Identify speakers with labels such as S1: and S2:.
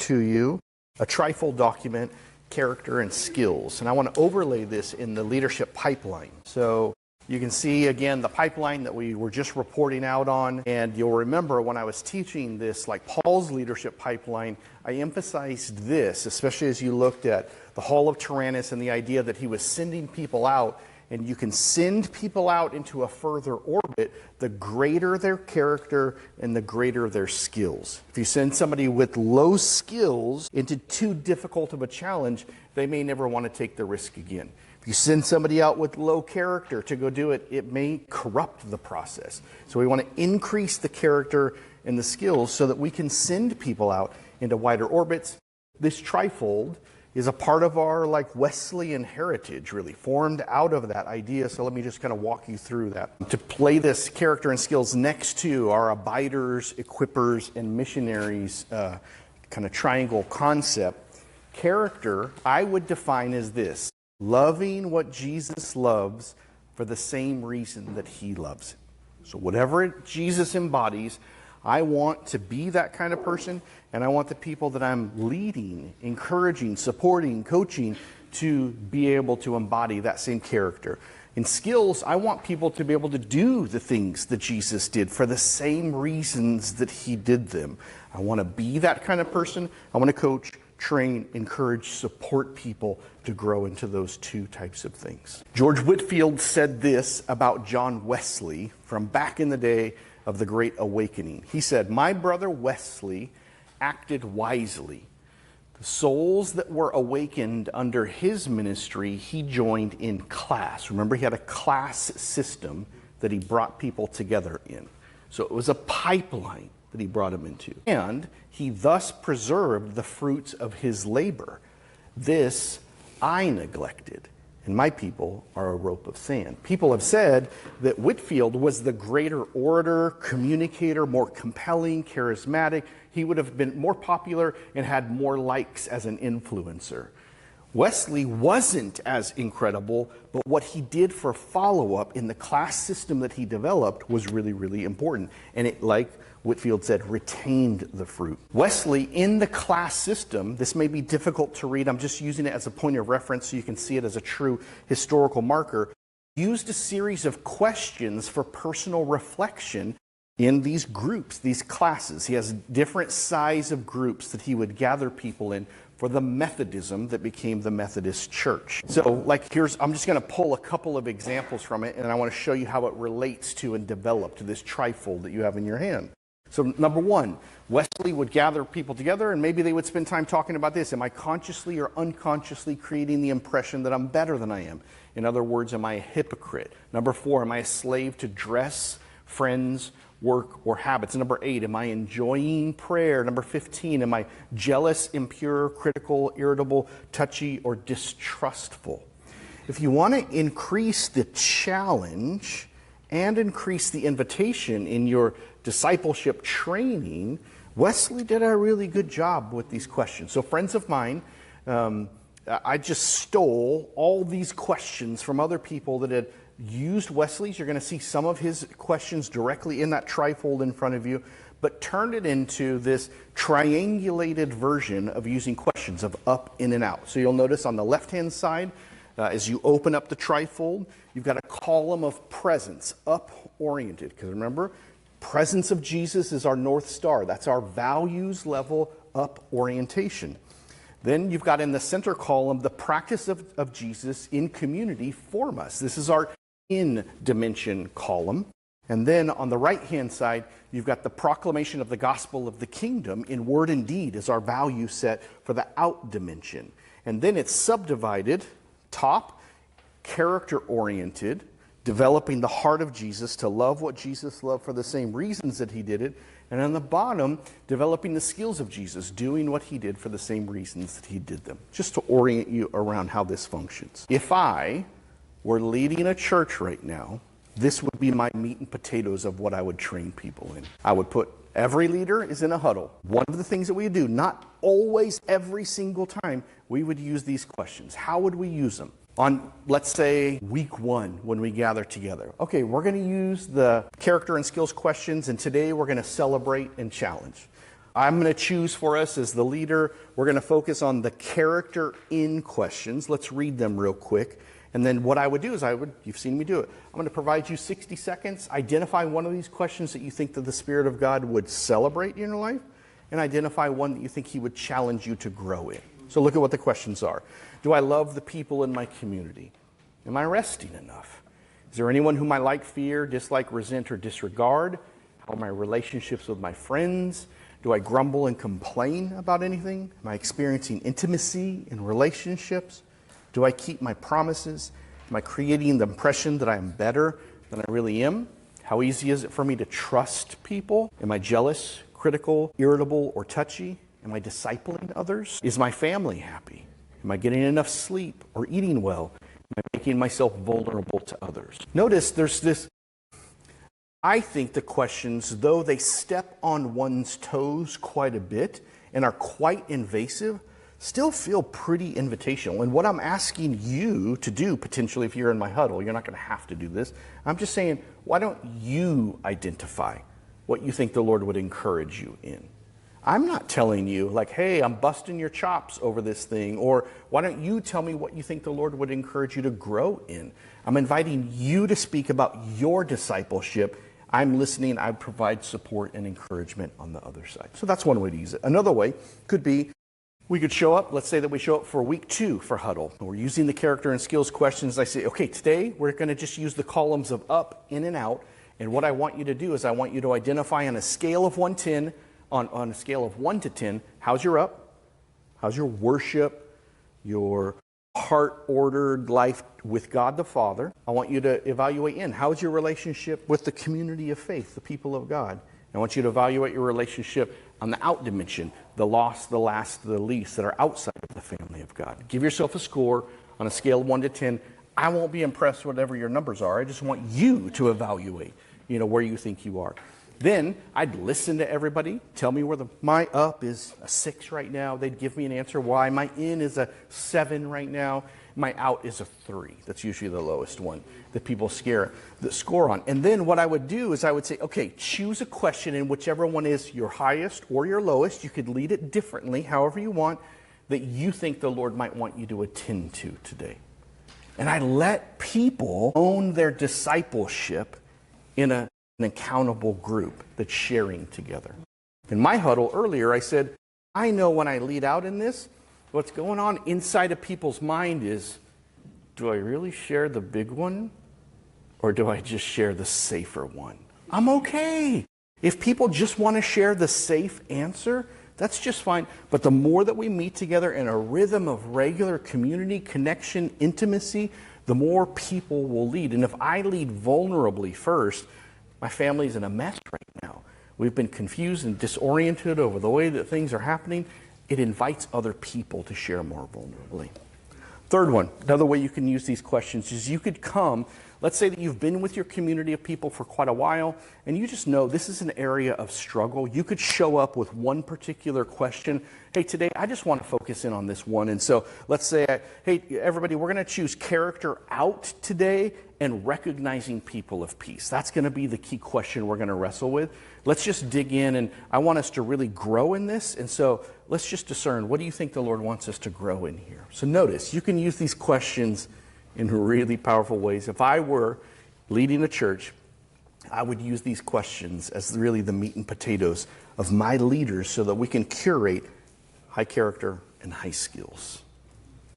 S1: to you a trifold document, character and skills. And I want to overlay this in the leadership pipeline. So you can see, again, the pipeline that we were just reporting out on. And you'll remember when I was teaching this, like Paul's leadership pipeline, I emphasized this, especially as you looked at the Hall of Tyrannus and the idea that he was sending people out. And you can send people out into a further orbit, the greater their character and the greater their skills. If you send somebody with low skills into too difficult of a challenge, they may never want to take the risk again. If you send somebody out with low character to go do it, it may corrupt the process. So we want to increase the character and the skills so that we can send people out into wider orbits. This trifold is a part of our Wesleyan heritage, really, formed out of that idea. So let me just kind of walk you through that. To play this character and skills next to our abiders, equippers, and missionaries kind of triangle concept, character I would define as this: loving what Jesus loves for the same reason that he loves it. So whatever Jesus embodies, I want to be that kind of person, and I want the people that I'm leading, encouraging, supporting, coaching to be able to embody that same character. In skills, I want people to be able to do the things that Jesus did for the same reasons that he did them. I want to be that kind of person. I want to coach, train, encourage, support people to grow into those two types of things. George Whitefield said this about John Wesley from back in the day of the Great Awakening. He said, "My brother Wesley acted wisely. The souls that were awakened under his ministry, he joined in class." Remember, he had a class system that he brought people together in. So it was a pipeline that he brought them into. And he thus preserved the fruits of his labor. This I neglected, and my people are a rope of sand. People have said that Whitefield was the greater orator, communicator, more compelling, charismatic. He would have been more popular and had more likes as an influencer. Wesley wasn't as incredible, but what he did for follow-up in the class system that he developed was really, really important. And it, like Whitefield said, retained the fruit. Wesley, in the class system, this may be difficult to read, I'm just using it as a point of reference so you can see it as a true historical marker, used a series of questions for personal reflection in these groups, these classes. He has different size of groups that he would gather people in for the Methodism that became the Methodist Church. So I'm just going to pull a couple of examples from it, and I want to show you how it relates to and developed this trifold that you have in your hand. So number one, Wesley would gather people together, and maybe they would spend time talking about this. Am I consciously or unconsciously creating the impression that I'm better than I am? In other words, am I a hypocrite? Number four, am I a slave to dress, friends, work, or habits? Number 8, am I enjoying prayer? Number 15, am I jealous, impure, critical, irritable, touchy, or distrustful? If you want to increase the challenge and increase the invitation in your discipleship training, Wesley did a really good job with these questions. So friends of mine, I just stole all these questions from other people that had used Wesley's. You're going to see some of his questions directly in that trifold in front of you, but turned it into this triangulated version of using questions of up, in, and out. So you'll notice on the left-hand side, as you open up the trifold, you've got a column of presence, up-oriented. Because remember, presence of Jesus is our North Star. That's our values level up orientation. Then you've got in the center column the practice of Jesus in community form us. This is our in dimension column. And then on the right-hand side, you've got the proclamation of the gospel of the kingdom in word and deed as our value set for the out dimension. And then it's subdivided, top, character-oriented, developing the heart of Jesus to love what Jesus loved for the same reasons that he did it. And on the bottom, developing the skills of Jesus, doing what he did for the same reasons that he did them. Just to orient you around how this functions. If I were leading a church right now, this would be my meat and potatoes of what I would train people in. I would put every leader is in a huddle. One of the things that we do, not always every single time, we would use these questions. How would we use them? On, let's say, week 1, when we gather together. Okay, we're going to use the character and skills questions, and today we're going to celebrate and challenge. I'm going to choose for us as the leader. We're going to focus on the character in questions. Let's read them real quick. And then what I would do is you've seen me do it. I'm going to provide you 60 seconds. Identify one of these questions that you think that the Spirit of God would celebrate in your life, and identify one that you think He would challenge you to grow in. So look at what the questions are. Do I love the people in my community? Am I resting enough? Is there anyone whom I like, fear, dislike, resent, or disregard? How are my relationships with my friends? Do I grumble and complain about anything? Am I experiencing intimacy in relationships? Do I keep my promises? Am I creating the impression that I am better than I really am? How easy is it for me to trust people? Am I jealous, critical, irritable, or touchy? Am I discipling others? Is my family happy? Am I getting enough sleep or eating well? Am I making myself vulnerable to others? Notice there's this, I think the questions, though they step on one's toes quite a bit and are quite invasive, still feel pretty invitational. And what I'm asking you to do, potentially if you're in my huddle, you're not going to have to do this. I'm just saying, why don't you identify what you think the Lord would encourage you in? I'm not telling you like, hey, I'm busting your chops over this thing, or why don't you tell me what you think the Lord would encourage you to grow in? I'm inviting you to speak about your discipleship. I'm listening. I provide support and encouragement on the other side. So that's one way to use it. Another way could be, we could show up, let's say that we show up for week 2 for huddle. We're using the character and skills questions. I say, okay, today we're going to just use the columns of up, in, and out. And what I want you to do is I want you to identify on a scale of 1 to 10, how's your up? How's your worship? Your heart-ordered life with God the Father? I want you to evaluate in. How's your relationship with the community of faith, the people of God? I want you to evaluate your relationship on the out dimension, the lost, the last, the least that are outside of the family of God. Give yourself a score on a scale of 1 to 10. I won't be impressed whatever your numbers are. I just want you to evaluate, where you think you are. Then I'd listen to everybody, tell me where my up is a 6 right now. They'd give me an answer why. My in is a 7 right now. My out is a 3. That's usually the lowest one that people score on. And then what I would do is I would say, okay, choose a question, and whichever one is your highest or your lowest, you could lead it differently, however you want, that you think the Lord might want you to attend to today. And I let people own their discipleship in an accountable group that's sharing together. In my huddle earlier, I said, I know when I lead out in this, what's going on inside of people's mind is, do I really share the big one, or do I just share the safer one? I'm okay. If people just want to share the safe answer, that's just fine. But the more that we meet together in a rhythm of regular community, connection, intimacy, the more people will lead. And if I lead vulnerably first, my family's in a mess right now. We've been confused and disoriented over the way that things are happening. It invites other people to share more vulnerably. Third one, another way you can use these questions is you could come, let's say that you've been with your community of people for quite a while, and you just know this is an area of struggle. You could show up with one particular question. Hey, today I just want to focus in on this one. And so let's say, hey, everybody, we're going to choose character out today and recognizing people of peace. That's going to be the key question we're going to wrestle with. Let's just dig in, and I want us to really grow in this. And so let's just discern, what do you think the Lord wants us to grow in here? So notice, you can use these questions in really powerful ways. If I were leading a church, I would use these questions as really the meat and potatoes of my leaders so that we can curate high character and high skills.